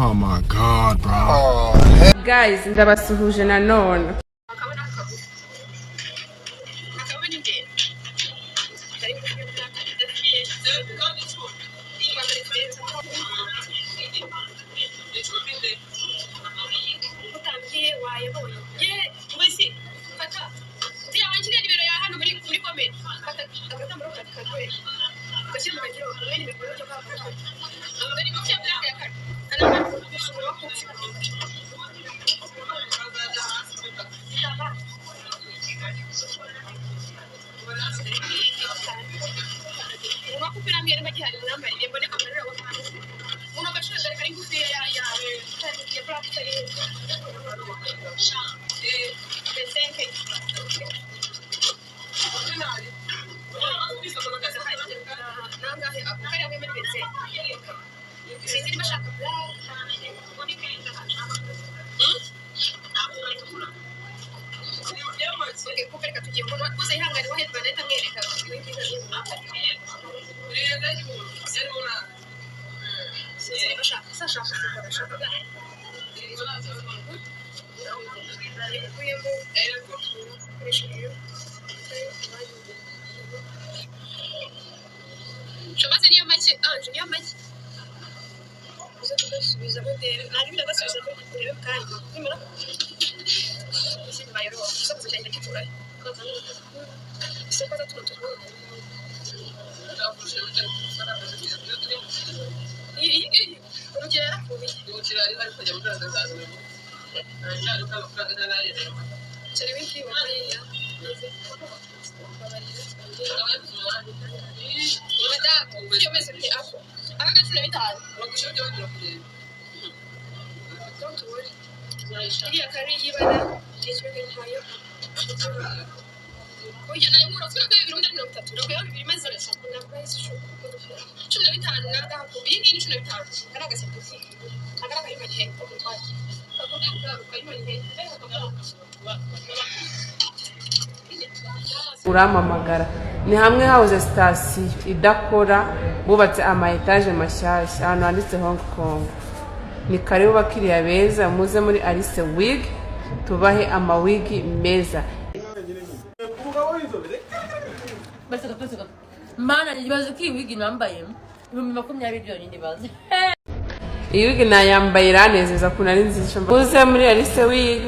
Oh my god, bro. Guys, ndabasuhuje na none. Uramamagara ni hamwe hauze station idakora bubatse ama etage mashyashya hano handitse Hong Kong. Ni karibu bakiriya beza muze muri Alice Wig tubahe ama wig meza. Mana nibaze ki wig nambaye 2020 byonyine baze. Iyi wig nayambaye iranezeza kunari nzisha. Muze muri Alice Wig.